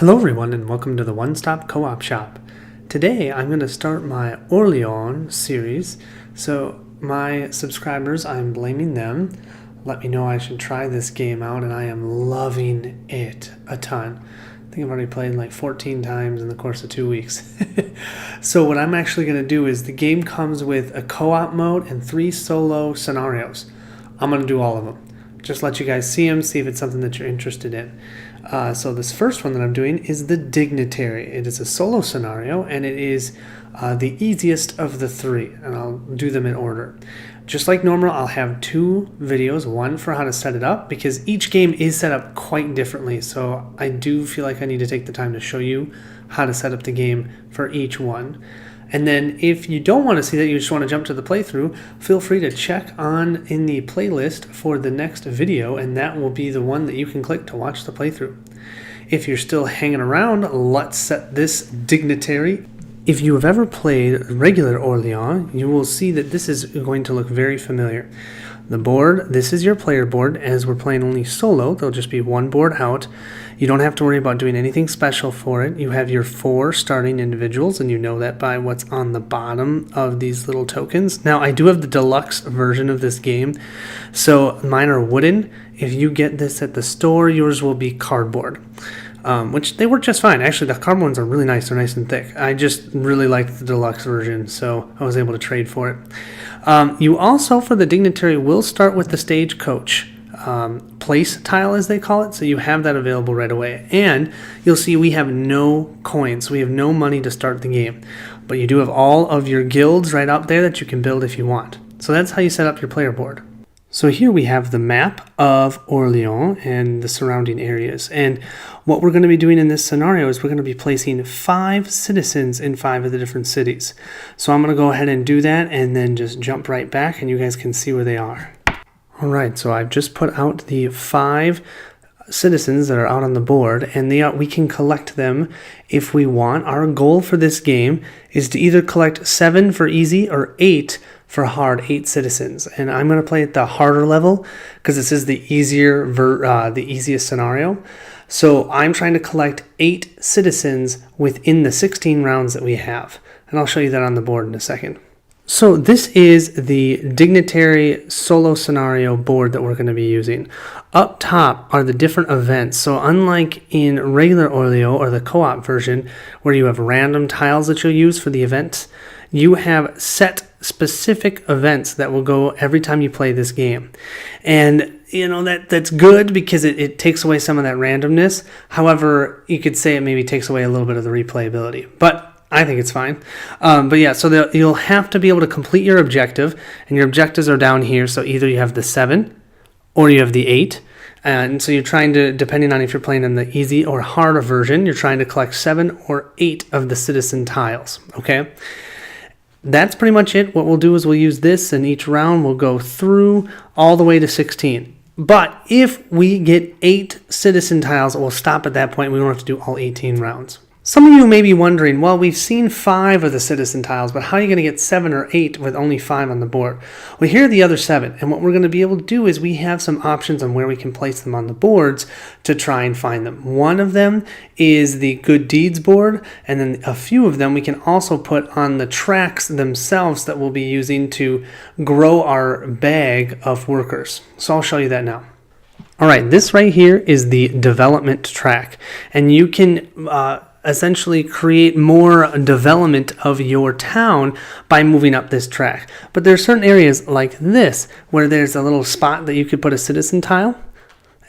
Hello everyone and welcome to the One Stop Co-op Shop. Today I'm going to start my Orleans series. So my subscribers, I'm blaming them, let me know I should try this game out and I am loving it a ton. I think I've already played like 14 times in the course of 2 weeks. So what I'm actually going to do is the game comes with a co-op mode and 3 solo scenarios. I'm going to do all of them. Just let you guys see them, see if it's something that you're interested in. So this first one that I'm doing is the Dignitary. It is a solo scenario, and it is the easiest of the 3, and I'll do them in order. Just like normal, I'll have 2 videos, one for how to set it up, because each game is set up quite differently, so I do feel like I need to take the time to show you how to set up the game for each one. And then if you don't want to see that, you just want to jump to the playthrough, feel free to check on in the playlist for the next video, and that will be the one that you can click to watch the playthrough. If you're still hanging around, let's set this Dignitary. If you have ever played regular Orleans, you will see that this is going to look very familiar. The board, this is your player board. As we're playing only solo, there'll just be one board out. You don't have to worry about doing anything special for it. You have your 4 starting individuals, and you know that by what's on the bottom of these little tokens. Now, I do have the deluxe version of this game, so mine are wooden. If you get this at the store, yours will be cardboard, which they work just fine. Actually, the cardboard ones are really nice. They're nice and thick. I just really liked the deluxe version, so I was able to trade for it. You also, for the Dignitary, will start with the stagecoach place tile, as they call it, so you have that available right away. And you'll see we have no coins. We have no money to start the game, but you do have all of your guilds right up there that you can build if you want. So that's how you set up your player board. So here we have the map of Orleans and the surrounding areas. And what we're going to be doing in this scenario is we're going to be placing 5 citizens in 5 of the different cities. So I'm going to go ahead and do that and then just jump right back and you guys can see where they are. All right, so I've just put out the 5 citizens that are out on the board, and we can collect them if we want. Our goal for this game is to either collect 7 for easy or 8 for hard, 8 citizens. And I'm going to play at the harder level because this is the easiest scenario. So I'm trying to collect 8 citizens within the 16 rounds that we have. And I'll show you that on the board in a second. So this is the Dignitary solo scenario board that we're going to be using. Up top are the different events. So unlike in regular Orleans or the co-op version where you have random tiles that you'll use for the events, you have set specific events that will go every time you play this game. And you know that's good because it takes away some of that randomness. However, you could say it maybe takes away a little bit of the replayability. But I think it's fine. But yeah, so you'll have to be able to complete your objective, and your objectives are down here. So either you have the 7 or you have the 8. And so you're trying to, depending on if you're playing in the easy or harder version, you're trying to collect 7 or 8 of the citizen tiles. Okay? That's pretty much it. What we'll do is we'll use this, and each round we'll go through all the way to 16. But if we get 8 citizen tiles, we'll stop at that point. We don't have to do all 18 rounds. Some of you may be wondering, well, we've seen 5 of the citizen tiles, but how are you going to get 7 or 8 with only 5 on the board? Well, here are the other 7, and what we're going to be able to do is we have some options on where we can place them on the boards to try and find them. One of them is the Good Deeds board, and then a few of them we can also put on the tracks themselves that we'll be using to grow our bag of workers. So I'll show you that now. All right, this right here is the development track, and you can essentially create more development of your town by moving up this track. But there are certain areas like this where there's a little spot that you could put a citizen tile.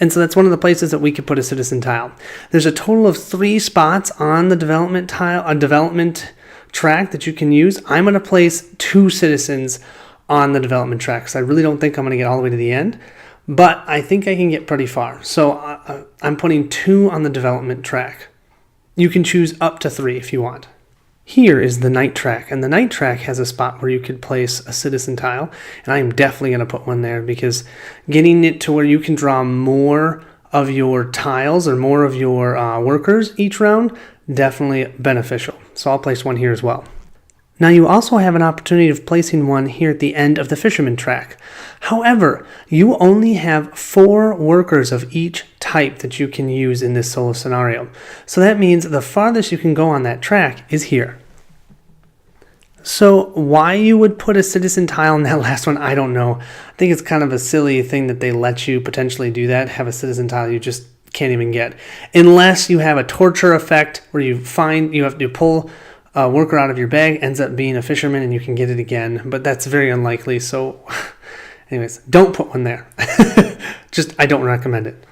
And so that's one of the places that we could put a citizen tile. There's a total of 3 spots on the development track that you can use. I'm going to place 2 citizens on the development track because I really don't think I'm going to get all the way to the end. But I think I can get pretty far. So I'm putting 2 on the development track. You can choose up to 3 if you want. Here is the night track, and the night track has a spot where you could place a citizen tile, and I'm definitely going to put one there because getting it to where you can draw more of your tiles or more of your workers each round, definitely beneficial. So I'll place one here as well. Now you also have an opportunity of placing one here at the end of the Fisherman Track. However, you only have 4 workers of each type that you can use in this solo scenario. So that means the farthest you can go on that track is here. So why you would put a citizen tile in that last one, I don't know. I think it's kind of a silly thing that they let you potentially do that, have a citizen tile you just can't even get. Unless you have a torture effect where you have to pull a worker out of your bag, ends up being a fisherman, and you can get it again. But that's very unlikely, so anyways, don't put one there. I don't recommend it.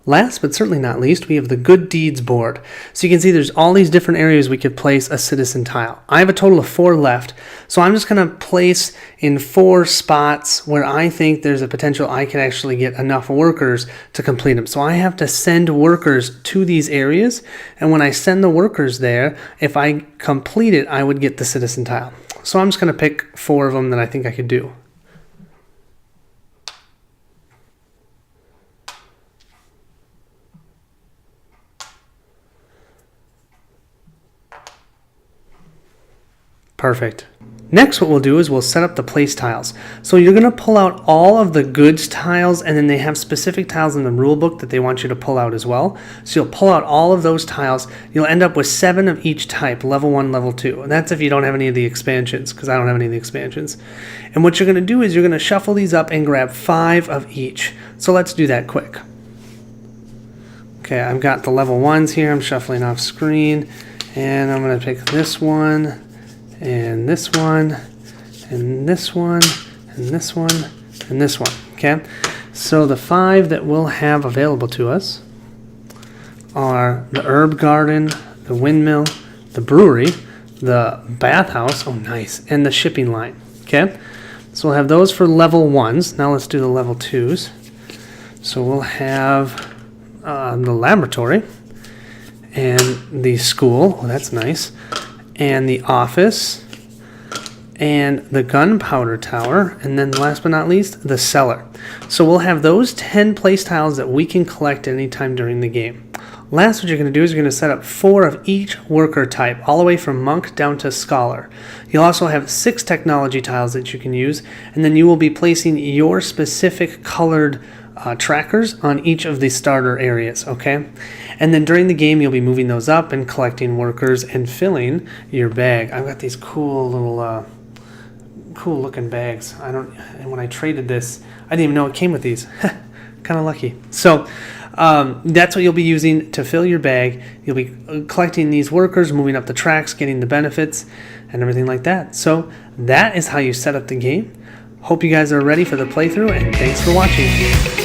Last but certainly not least, we have the Good Deeds board. So you can see there's all these different areas we could place a citizen tile. I have a total of 4 left, so I'm just going to place in 4 spots where I think there's a potential I can actually get enough workers to complete them. So I have to send workers to these areas, and when I send the workers there, if I complete it, I would get the citizen tile. So I'm just going to pick 4 of them that I think I could do. Perfect. Next, what we'll do is we'll set up the place tiles. So you're going to pull out all of the goods tiles, and then they have specific tiles in the rule book that they want you to pull out as well. So you'll pull out all of those tiles. You'll end up with 7 of each type, level 1, level 2. And that's if you don't have any of the expansions, because I don't have any of the expansions. And what you're going to do is you're going to shuffle these up and grab 5 of each. So let's do that quick. Okay, I've got the level 1s here. I'm shuffling off screen, and I'm going to pick this one, and this one, and this one, and this one, and this one. Okay, so the 5 that we'll have available to us are the herb garden, the windmill, the brewery, the bathhouse, oh nice, and the shipping line. Okay, so we'll have those for level 1s. Now let's do the level 2s. So we'll have the laboratory and the school, oh that's nice, and the office, and the gunpowder tower, and then last but not least, the cellar. So we'll have those 10 place tiles that we can collect any time during the game. Last, what you're going to do is you're going to set up 4 of each worker type, all the way from monk down to scholar. You'll also have 6 technology tiles that you can use, and then you will be placing your specific colored trackers on each of the starter areas, okay? And then during the game, you'll be moving those up and collecting workers and filling your bag. I've got these cool little, cool looking bags. And when I traded this, I didn't even know it came with these. Kind of lucky. So that's what you'll be using to fill your bag. You'll be collecting these workers, moving up the tracks, getting the benefits, and everything like that. So that is how you set up the game. Hope you guys are ready for the playthrough, and thanks for watching.